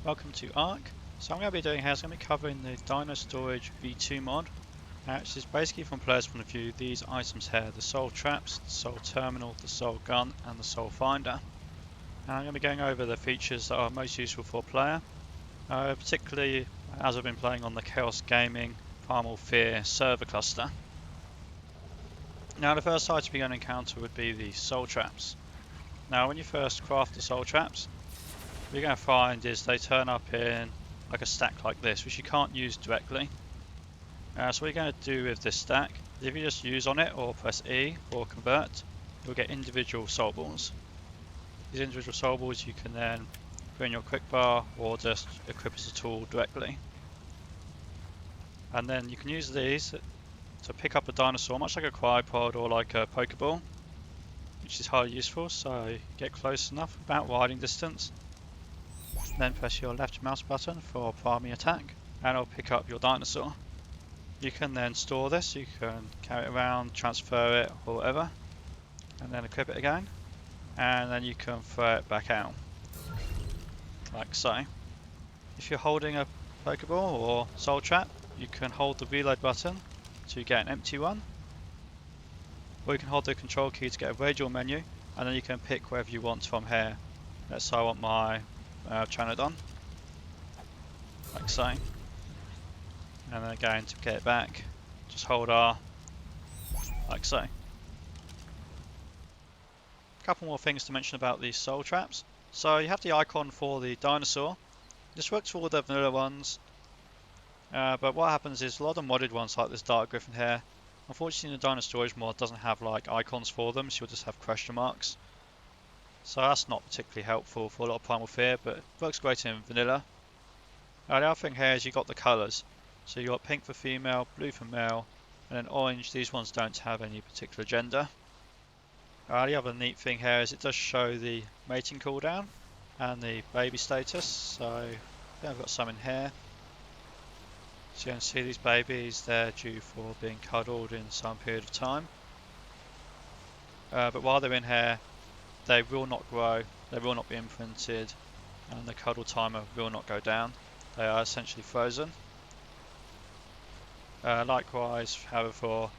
Welcome to ARK. So I'm going to be doing here, I'm going to be covering the Dino Storage V2 mod, which is basically from player's point of view, these items here, the soul traps, the soul terminal, the soul gun and the soul finder. And I'm going to be going over the features that are most useful for a player, particularly as I've been playing on the Chaos Gaming Primal Fear server cluster. Now the first item you're going to encounter would be the soul traps. Now when you first craft the soul traps, what you're going to find is they turn up in like a stack like this, which you can't use directly. So what you're going to do with this stack is if you just use on it or press E or convert, you'll get individual soul balls. These individual soul balls you can then put in your quick bar or just equip as a tool directly. And then you can use these to pick up a dinosaur, much like a cryopod or like a pokeball, which is highly useful. So you get close enough, about riding distance. Then press your left mouse button for primary attack and it'll pick up your dinosaur. You can then store this, you can carry it around, transfer it or whatever, and then equip it again, and then you can throw it back out, like so. If you're holding a Pokeball or Soul Trap, you can hold the reload button to get an empty one, or you can hold the control key to get a radial menu, and then you can pick wherever you want from here. Let's say I want my Tranodon, like so. And then again, to get it back, just hold R, like so. A couple more things to mention about these soul traps. So you have the icon for the dinosaur. This works for all the vanilla ones, but what happens is a lot of modded ones like this Dark Griffin here, unfortunately the Dino Storage mod doesn't have like icons for them, so you'll just have question marks. So that's not particularly helpful for a lot of Primal Fear, but it works great in vanilla. The other thing here is you've got the colours. So you've got pink for female, blue for male, and then orange. These ones don't have any particular gender. The other neat thing here is it does show the mating cooldown and the baby status. So yeah, I've got some in here. So you can see these babies, they're due for being cuddled in some period of time. But while they're in here, they will not grow, they will not be imprinted, and the cuddle timer will not go down. They are essentially frozen. Likewise, however, for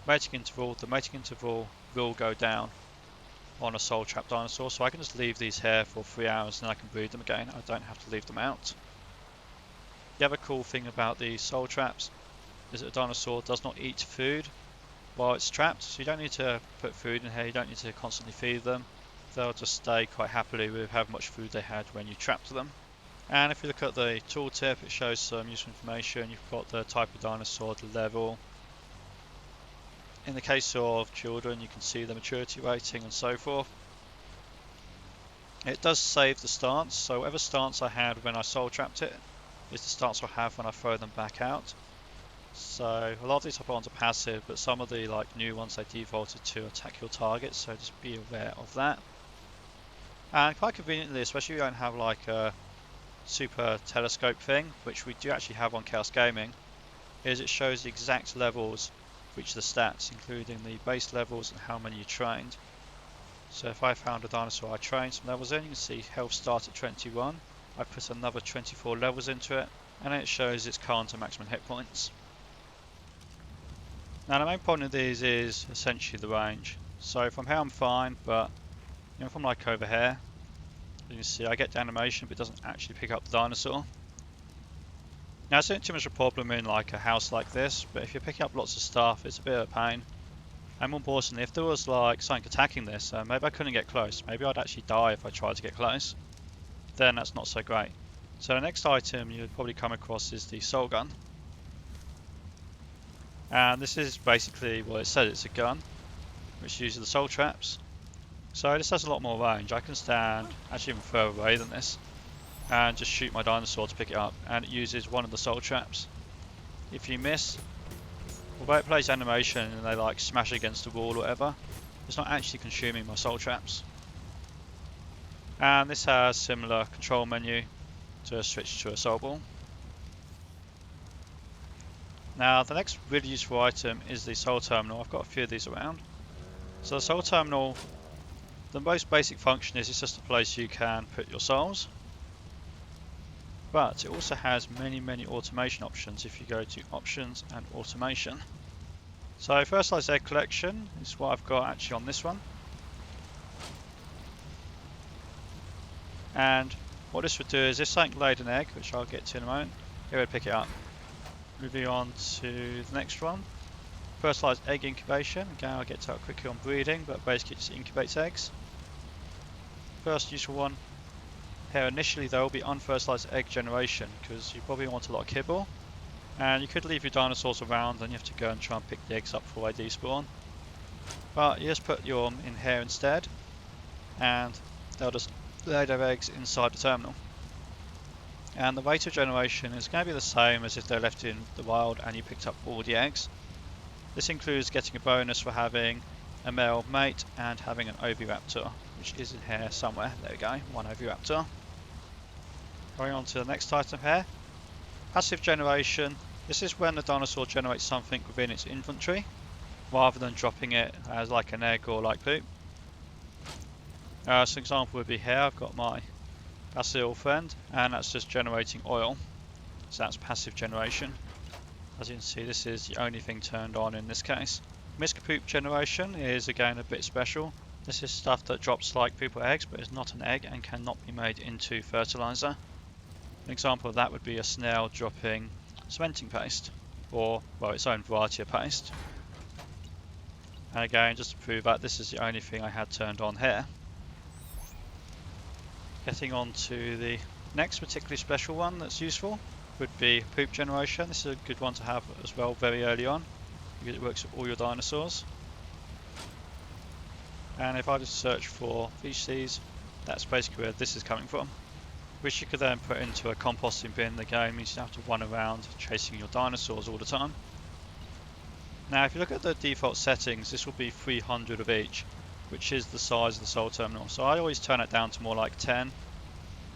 mating interval, the mating interval will go down on a soul trap dinosaur, so I can just leave these here for 3 hours and I can breed them again. I don't have to leave them out. The other cool thing about these soul traps is that a dinosaur does not eat food while it's trapped, so you don't need to put food in here, you don't need to constantly feed them. They'll just stay quite happily with how much food they had when you trapped them. And if you look at the tooltip, it shows some useful information. You've got the type of dinosaur, the level. In the case of children, you can see the maturity rating and so forth. It does save the stance, so whatever stance I had when I soul trapped it is the stance I'll have when I throw them back out. So a lot of these I put onto passive, but some of the like new ones they defaulted to attack your target, so just be aware of that. And quite conveniently, especially if you don't have like a super telescope thing, which we do actually have on Chaos Gaming, is it shows the exact levels for each of the stats, including the base levels and how many you trained. So if I found a dinosaur I trained some levels in, you can see health start at 21, I put another 24 levels into it, and then it shows its current and maximum hit points. Now the main point of these is essentially the range. So from here I'm fine, but from like over here, you can see I get the animation, but it doesn't actually pick up the dinosaur. Now it's not too much of a problem in like a house like this, but if you're picking up lots of stuff, it's a bit of a pain. And more importantly, if there was like something attacking this, maybe I couldn't get close. Maybe I'd actually die if I tried to get close. Then that's not so great. So the next item you'd probably come across is the soul gun. And this is basically what it says, it's a gun, which uses the soul traps. So this has a lot more range. I can stand actually even further away than this and just shoot my dinosaur to pick it up, and it uses one of the soul traps. If you miss, although it plays animation and they like smash against the wall or whatever, it's not actually consuming my soul traps. And this has similar control menu to switch to a soul ball. Now the next really useful item is the soul terminal. I've got a few of these around. So the soul terminal, the most basic function is it's just a place you can put your souls. but it also has many automation options if you go to options and automation. So fertilized egg collection is what I've got actually on this one. And what this would do is if something laid an egg, which I'll get to in a moment, it would pick it up. Moving on to the next one. Fertilized egg incubation. Again, I'll get to that quickly on breeding, but basically it just incubates eggs. First useful one. Here initially there will be unfertilized egg generation because you probably want a lot of kibble. And you could leave your dinosaurs around and you have to go and try and pick the eggs up before they despawn. But you just put your in here instead, and they'll just lay their eggs inside the terminal. And the rate of generation is going to be the same as if they're left in the wild and you picked up all the eggs. This includes getting a bonus for having a male mate and having an oviraptor, which is in here somewhere. There we go, one oviraptor. Going on to the next item here. Passive generation. This is when the dinosaur generates something within its inventory, rather than dropping it as like an egg or like poop. So an example would be here, I've got my basil friend, and that's just generating oil. So that's passive generation. As you can see, this is the only thing turned on in this case. Misc poop generation is again a bit special. This is stuff that drops like poop or eggs, but is not an egg and cannot be made into fertilizer. An example of that would be a snail dropping cementing paste, or well, its own variety of paste. And again, just to prove that, this is the only thing I had turned on here. Getting on to the next particularly special one that's useful would be poop generation. This is a good one to have as well very early on because it works with all your dinosaurs. And if I just search for feces, that's basically where this is coming from, which you could then put into a composting bin. The game means you don't have to run around chasing your dinosaurs all the time. Now if you look at the default settings, this will be 300 of each, which is the size of the soul terminal. So I always turn it down to more like 10.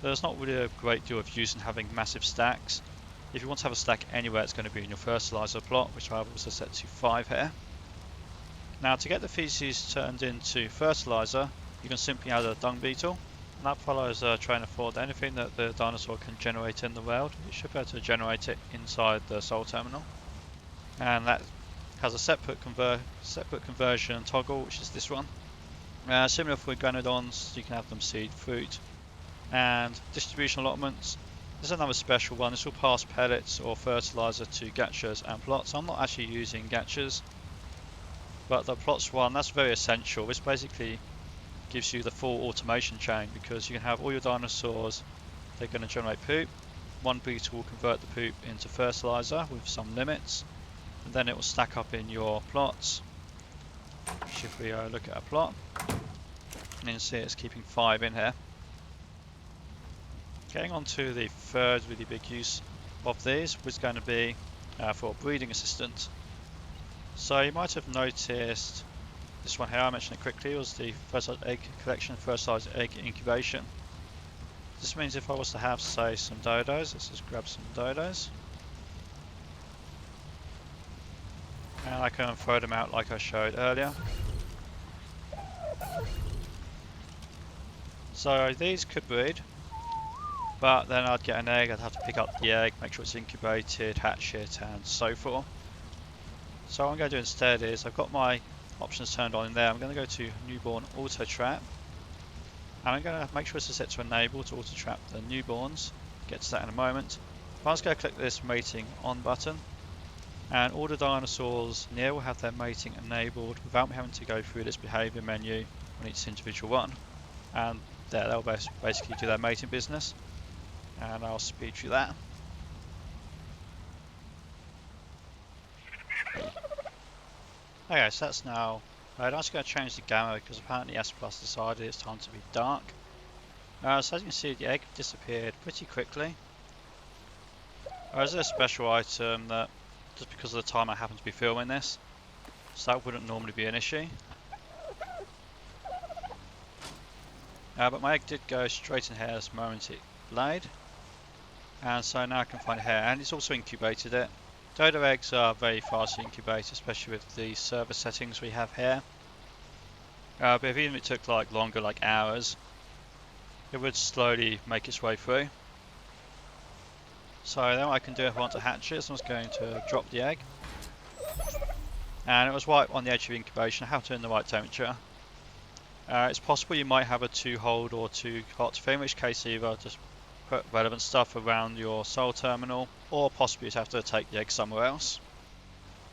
There's not really a great deal of use in having massive stacks. If you want to have a stack anywhere, it's going to be in your fertilizer plot, which I've also set to 5 here. Now to get the feces turned into fertilizer, you can simply add a dung beetle. And that follows a train of thought. Anything that the dinosaur can generate in the world, it should be able to generate it inside the soul terminal. And that has a separate conversion toggle, which is this one. Similar for Granodons, you can have them seed fruit. And distribution allotments, this is another special one. This will pass pellets or fertilizer to gachas and plots. I'm not actually using gachas, but the plots one, that's very essential. This basically gives you the full automation chain because you can have all your dinosaurs, they're going to generate poop. One beetle will convert the poop into fertilizer with some limits, and then it will stack up in your plots. Which if we look at a plot, you can see it's keeping 5 in here. Getting on to the third really big use of these was going to be for a breeding assistant. So you might have noticed this one here, I mentioned it quickly, was the fertilized egg collection, fertilized egg incubation. This means if I was to have, say, some dodos, let's just grab some dodos. And I can throw them out like I showed earlier. So these could breed, but then I'd get an egg, I'd have to pick up the egg, make sure it's incubated, hatch it, and so forth. So what I'm going to do instead is, I've got my options turned on in there. I'm going to go to newborn auto trap, and I'm going to make sure it's set to enable to auto trap the newborns. Get to that in a moment. I'm just going to click this mating on button, and all the dinosaurs near will have their mating enabled without me having to go through this behavior menu on each individual one. And there, they'll basically do their mating business, and I'll speed through that. Okay, so that's now. I'm just going to change the gamma because apparently S Plus decided it's time to be dark. So as you can see, the egg disappeared pretty quickly. There's a special item that, just because of the time I happen to be filming this, so that wouldn't normally be an issue. But my egg did go straight in here this moment it laid, and so now I can find it here, and it's also incubated it. Dodo eggs are very fast to incubate, especially with the server settings we have here. But if even it took like longer, like hours, it would slowly make its way through. So then what I can do if I want to hatch it, someone's going to drop the egg. And it was right on the edge of incubation. I have to in the right temperature. It's possible you might have a too cold or too hot thing, in which case either just put relevant stuff around your soul terminal, or possibly you have to take the egg somewhere else.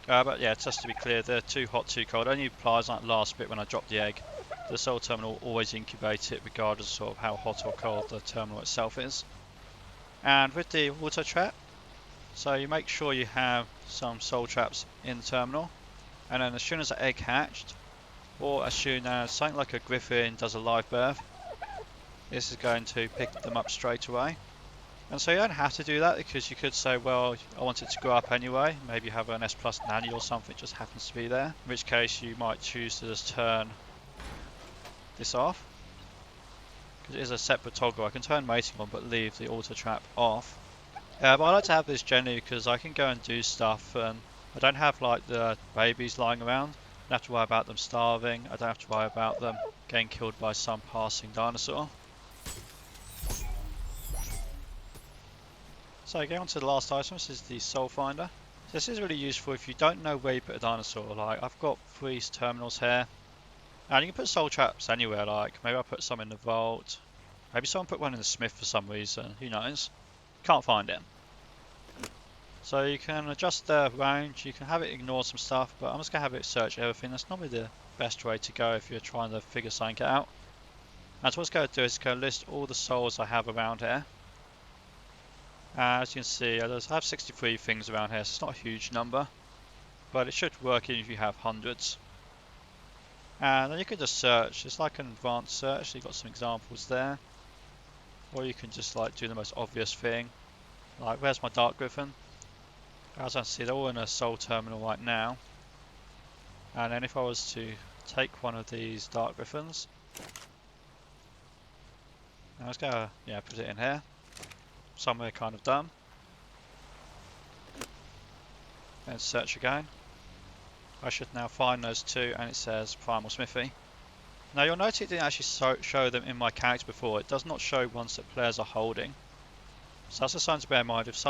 But yeah, just to be clear, they're too hot, too cold. Only applies that last bit when I drop the egg. The soul terminal will always incubate it regardless of sort of how hot or cold the terminal itself is. And with the water trap, so you make sure you have some soul traps in the terminal, and then as soon as the egg hatched, or as soon as something like a griffin does a live birth, this is going to pick them up straight away. And so you don't have to do that, because you could say, well, I want it to grow up anyway. Maybe you have an S plus nanny or something just happens to be there. In which case you might choose to just turn this off. Because it is a separate toggle. I can turn mating on but leave the auto trap off. But I like to have this generally because I can go and do stuff and I don't have like the babies lying around. I don't have to worry about them starving. I don't have to worry about them getting killed by some passing dinosaur. So going on to the last item, this is the Soul Finder. So this is really useful if you don't know where you put a dinosaur. Like I've got 3 terminals here, and you can put soul traps anywhere. Like maybe I put some in the vault, maybe someone put one in the smith for some reason. Who knows? Can't find it. So you can adjust the range. You can have it ignore some stuff, but I'm just gonna have it search everything. That's normally the best way to go if you're trying to figure something out. And so what it's going to do is going to list all the souls I have around here. As you can see, I have 63 things around here, so it's not a huge number, but it should work even if you have hundreds. And then you can just search. It's like an advanced search, so you've got some examples there. Or you can just like do the most obvious thing, like where's my Dark Griffin? As I see, they're all in a soul terminal right now. And then if I was to take one of these Dark Griffins, now let's go, yeah, put it in here. Somewhere kind of done. And search again. I should now find those 2, and it says Primal Smithy. Now you'll notice it didn't actually show them in my character before. It does not show ones that players are holding. So that's a sign to bear in mind. If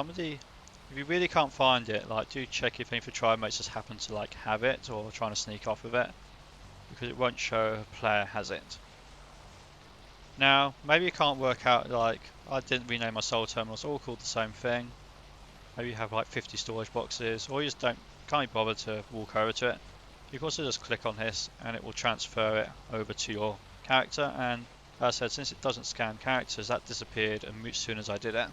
you really can't find it, like do check if any of your tribe mates just happen to like have it or trying to sneak off with it, because it won't show a player has it. Now, maybe you can't work out, like, I didn't rename my soul terminals, all called the same thing. Maybe you have like 50 storage boxes, or you just can't be bothered to walk over to it. You can also just click on this and it will transfer it over to your character, and as I said, since it doesn't scan characters, that disappeared as soon as I did it.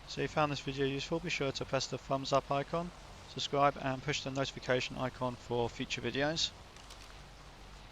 So if you found this video useful, be sure to press the thumbs up icon, subscribe and push the notification icon for future videos.